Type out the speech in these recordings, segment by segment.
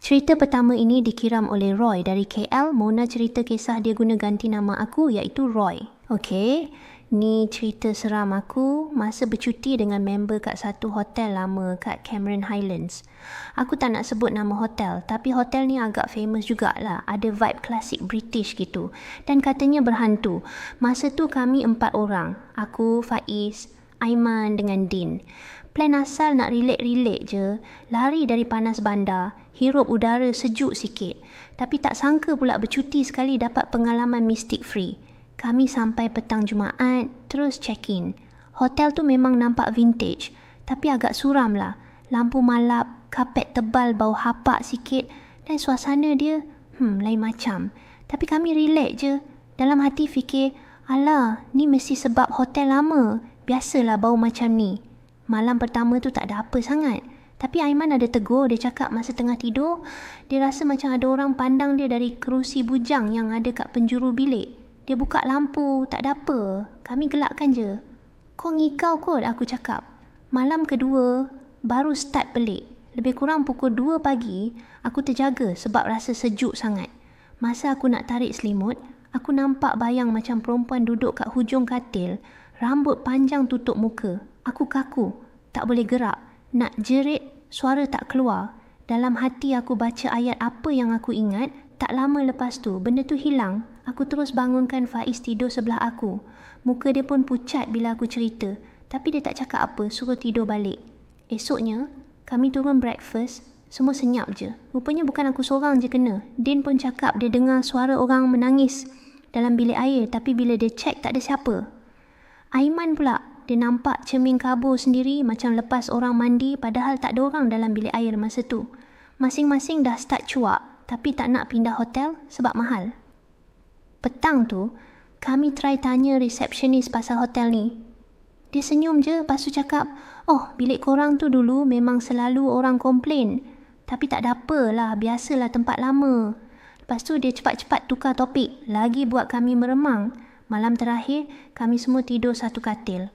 Cerita pertama ini dikiram oleh Roy dari KL. Mona cerita kisah dia guna ganti nama aku iaitu Roy. Okey, ni cerita seram aku masa bercuti dengan member kat satu hotel lama kat Cameron Highlands. Aku tak nak sebut nama hotel, tapi hotel ni agak famous jugalah. Ada vibe klasik British gitu. Dan katanya berhantu. Masa tu kami 4 orang. Aku, Faiz, Aiman dengan Din. Plan asal nak relax-relax je, lari dari panas bandar, hirup udara sejuk sikit. Tapi tak sangka pula bercuti sekali dapat pengalaman mistik free. Kami sampai petang Jumaat, terus check-in. Hotel tu memang nampak vintage, tapi agak suram lah. Lampu malap, kapet tebal bau hapak sikit dan suasana dia, lain macam. Tapi kami relax je. Dalam hati fikir, alah, ni mesti sebab hotel lama. Biasalah bau macam ni. Malam pertama tu tak ada apa sangat. Tapi Aiman ada tegur, dia cakap masa tengah tidur, dia rasa macam ada orang pandang dia dari kerusi bujang yang ada kat penjuru bilik. Dia buka lampu, tak ada apa. Kami gelakkan je. Kau ngigau kot, aku cakap. Malam kedua, baru start pelik. Lebih kurang pukul 2 pagi, aku terjaga sebab rasa sejuk sangat. Masa aku nak tarik selimut, aku nampak bayang macam perempuan duduk kat hujung katil, rambut panjang tutup muka. Aku kaku, tak boleh gerak. Nak jerit, suara tak keluar. Dalam hati aku baca ayat apa yang aku ingat. Tak lama lepas tu, benda tu hilang. Aku terus bangunkan Faiz tidur sebelah aku. Muka dia pun pucat bila aku cerita. Tapi dia tak cakap apa, suruh tidur balik. Esoknya, kami turun breakfast. Semua senyap je. Rupanya bukan aku seorang je kena. Din pun cakap dia dengar suara orang menangis dalam bilik air. Tapi bila dia cek, tak ada siapa. Aiman pula, dia nampak cermin kabur sendiri macam lepas orang mandi padahal tak ada orang dalam bilik air masa tu. Masing-masing dah start cuak tapi tak nak pindah hotel sebab mahal. Petang tu, kami try tanya resepsionis pasal hotel ni. Dia senyum je lepas tu cakap, oh bilik korang tu dulu memang selalu orang komplain. Tapi tak ada apalah, biasalah tempat lama. Lepas tu dia cepat-cepat tukar topik, lagi buat kami meremang. Malam terakhir, kami semua tidur satu katil.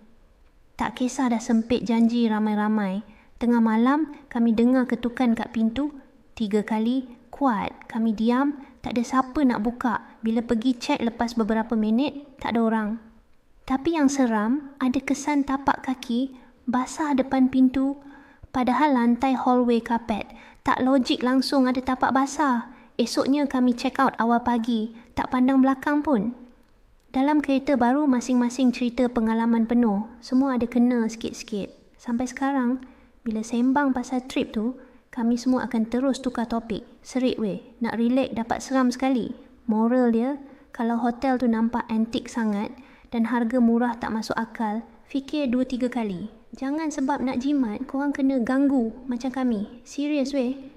Tak kisah dah sempit janji ramai-ramai. Tengah malam, kami dengar ketukan kat pintu. 3 kali, kuat. Kami diam, tak ada siapa nak buka. Bila pergi cek lepas beberapa minit, tak ada orang. Tapi yang seram, ada kesan tapak kaki basah depan pintu. Padahal lantai hallway kapet. Tak logik langsung ada tapak basah. Esoknya kami check out awal pagi. Tak pandang belakang pun. Dalam kereta baru masing-masing cerita pengalaman penuh. Semua ada kena sikit-sikit. Sampai sekarang, bila sembang pasal trip tu, kami semua akan terus tukar topik. Serik weh, nak relax dapat seram sekali. Moral dia, kalau hotel tu nampak antik sangat dan harga murah tak masuk akal, fikir 2-3 kali. Jangan sebab nak jimat, korang kena ganggu macam kami. Serius weh.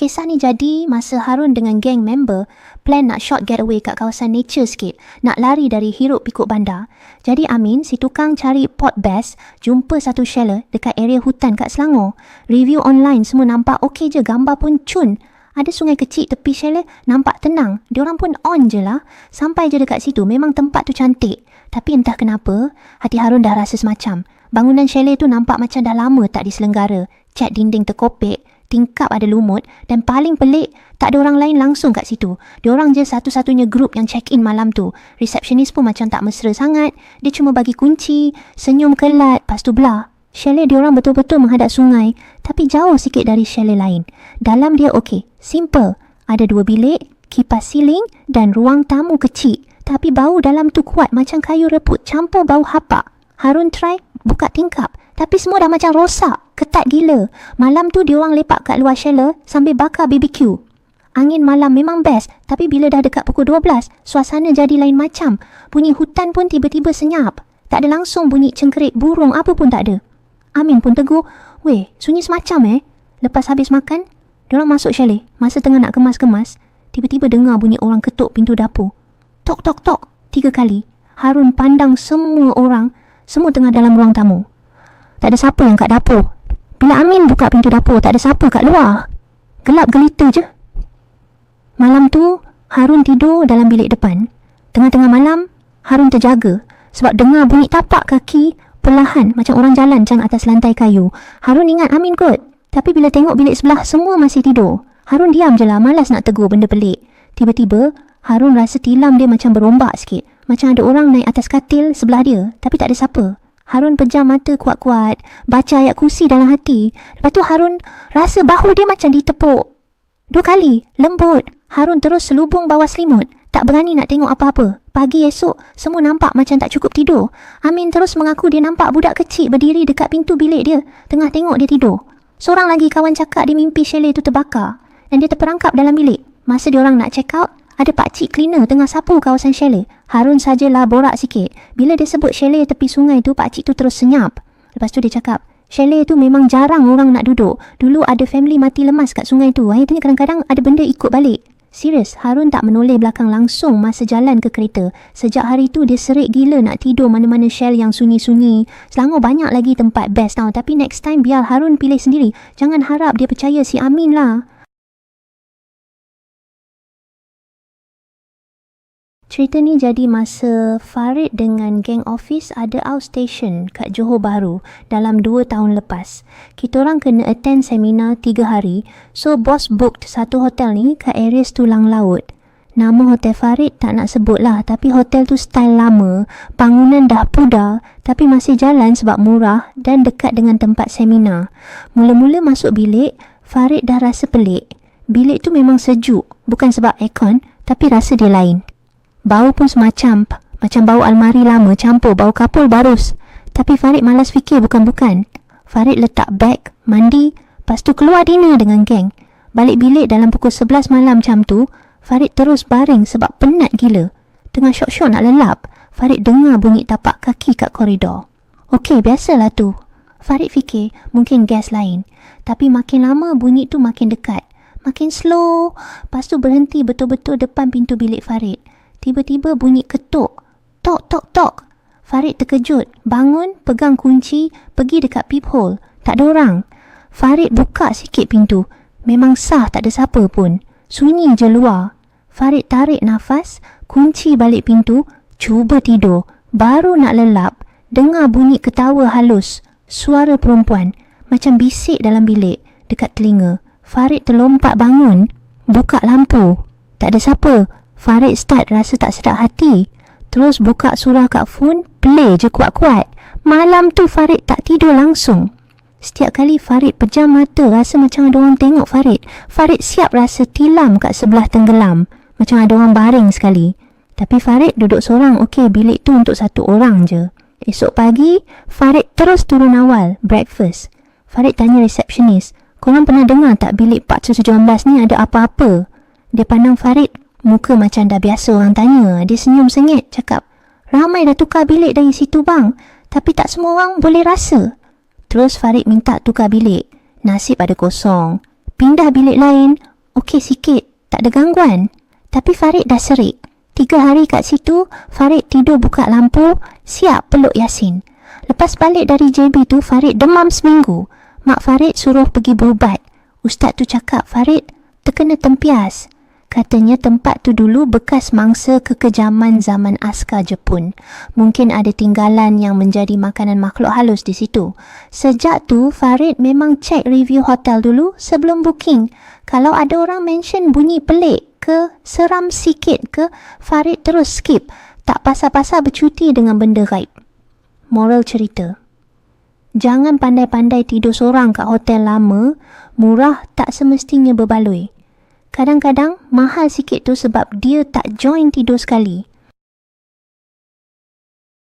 Kisah ni jadi masa Harun dengan geng member plan nak short getaway kat kawasan nature sikit, nak lari dari hiruk pikuk bandar. Jadi Amin, si tukang cari pot bass, jumpa satu chalet dekat area hutan kat Selangor. Review online semua nampak okey je, gambar pun cun. Ada sungai kecil tepi chalet, nampak tenang. Diorang pun on je lah. Sampai je dekat situ, memang tempat tu cantik. Tapi entah kenapa, hati Harun dah rasa semacam. Bangunan chalet tu nampak macam dah lama tak diselenggara. Cat dinding terkopek, tingkap ada lumut dan paling pelik, tak ada orang lain langsung kat situ. Diorang je satu-satunya grup yang check-in malam tu. Resepsionis pun macam tak mesra sangat. Dia cuma bagi kunci, senyum kelat, lepas tu belah. Chalet diorang betul-betul menghadap sungai, tapi jauh sikit dari chalet lain. Dalam dia okey, simple. Ada 2 bilik, kipas siling dan ruang tamu kecil. Tapi bau dalam tu kuat macam kayu reput campur bau hapak. Harun try buka tingkap, tapi semua dah macam rosak, ketat gila. Malam tu diorang lepak kat luar chalet sambil bakar BBQ. Angin malam memang best, tapi bila dah dekat pukul 12, suasana jadi lain macam. Bunyi hutan pun tiba-tiba senyap. Tak ada langsung bunyi cengkerik burung apa pun tak ada. Amin pun tegur, weh, sunyi semacam Lepas habis makan, diorang masuk chalet. Masa tengah nak kemas-kemas, tiba-tiba dengar bunyi orang ketuk pintu dapur. Tok, tok, tok, 3 kali. Harun pandang semua orang, semua tengah dalam ruang tamu. Tak ada siapa yang kat dapur. Bila Amin buka pintu dapur, tak ada siapa kat luar. Gelap gelita je. Malam tu, Harun tidur dalam bilik depan. Tengah-tengah malam, Harun terjaga sebab dengar bunyi tapak kaki perlahan macam orang jalan atas lantai kayu. Harun ingat Amin kot. Tapi bila tengok bilik sebelah, semua masih tidur. Harun diam je lah, malas nak tegur benda pelik. Tiba-tiba, Harun rasa tilam dia macam berombak sikit. Macam ada orang naik atas katil sebelah dia, tapi tak ada siapa. Harun pejam mata kuat-kuat, baca ayat kursi dalam hati. Lepas tu Harun rasa bahu dia macam ditepuk 2 kali, lembut. Harun terus selubung bawah selimut. Tak berani nak tengok apa-apa. Pagi esok, semua nampak macam tak cukup tidur. Amin terus mengaku dia nampak budak kecil berdiri dekat pintu bilik dia, tengah tengok dia tidur. Seorang lagi kawan cakap dia mimpi chalet tu terbakar dan dia terperangkap dalam bilik. Masa diorang nak check out, ada pakcik cleaner tengah sapu kawasan chalet. Harun sajalah borak sikit. Bila dia sebut chalet tepi sungai tu, pakcik tu terus senyap. Lepas tu dia cakap, chalet tu memang jarang orang nak duduk. Dulu ada family mati lemas kat sungai tu. Akhirnya kadang-kadang ada benda ikut balik. Serius, Harun tak menoleh belakang langsung masa jalan ke kereta. Sejak hari tu dia serik gila nak tidur mana-mana shell yang sunyi-sunyi. Selangor banyak lagi tempat best tau. Tapi next time biar Harun pilih sendiri. Jangan harap dia percaya si Amin lah. Cerita ni jadi masa Farid dengan geng office ada outstation kat Johor Bahru dalam 2 tahun lepas. Kita orang kena attend seminar 3 hari. So bos booked satu hotel ni kat area Tulang Laut. Nama hotel Farid tak nak sebut lah, tapi hotel tu style lama. Bangunan dah pudar tapi masih jalan sebab murah dan dekat dengan tempat seminar. Mula-mula masuk bilik, Farid dah rasa pelik. Bilik tu memang sejuk, bukan sebab aircon, tapi rasa dia lain. Bau pun semacam bau almari lama campur bau kapur barus. Tapi Farid malas fikir bukan-bukan. Farid letak beg, mandi, lepas tu keluar dinner dengan geng. Balik bilik dalam pukul 11 malam macam tu, Farid terus baring sebab penat gila. Tengah syok-syok nak lelap, Farid dengar bunyi tapak kaki kat koridor. Okey, biasalah tu. Farid fikir mungkin gas lain. Tapi makin lama bunyi tu makin dekat. Makin slow. Lepas tu berhenti betul-betul depan pintu bilik Farid. Tiba-tiba bunyi ketuk. Tok, tok, tok. Farid terkejut. Bangun, pegang kunci, pergi dekat peephole. Tak ada orang. Farid buka sikit pintu. Memang sah, tak ada siapa pun. Sunyi je luar. Farid tarik nafas, kunci balik pintu, cuba tidur. Baru nak lelap, dengar bunyi ketawa halus. Suara perempuan. Macam bisik dalam bilik, dekat telinga. Farid terlompat bangun. Buka lampu. Tak ada siapa. Farid start rasa tak sedap hati. Terus buka surah kat phone, play je kuat-kuat. Malam tu Farid tak tidur langsung. Setiap kali Farid pejam mata, rasa macam ada orang tengok Farid. Farid siap rasa tilam kat sebelah tenggelam. Macam ada orang baring sekali. Tapi Farid duduk seorang. Okey, bilik tu untuk 1 orang je. Esok pagi, Farid terus turun awal, breakfast. Farid tanya resepsionis, korang pernah dengar tak bilik 417 ni ada apa-apa? Dia pandang Farid. Muka macam dah biasa orang tanya. Dia senyum sengit, cakap, ramai dah tukar bilik dari situ bang. Tapi tak semua orang boleh rasa. Terus Farid minta tukar bilik. Nasib ada kosong. Pindah bilik lain, okey sikit, tak ada gangguan. Tapi Farid dah serik. 3 hari kat situ, Farid tidur buka lampu, siap peluk Yasin. Lepas balik dari JB tu, Farid demam seminggu. Mak Farid suruh pergi berubat. Ustaz tu cakap Farid terkena tempias. Katanya tempat tu dulu bekas mangsa kekejaman zaman askar Jepun. Mungkin ada tinggalan yang menjadi makanan makhluk halus di situ. Sejak tu, Farid memang cek review hotel dulu sebelum booking. Kalau ada orang mention bunyi pelik ke, seram sikit ke, Farid terus skip. Tak pasal-pasal bercuti dengan benda gaib. Moral cerita. Jangan pandai-pandai tidur seorang kat hotel lama. Murah tak semestinya berbaloi. Kadang-kadang mahal sikit tu sebab dia tak join tidur sekali.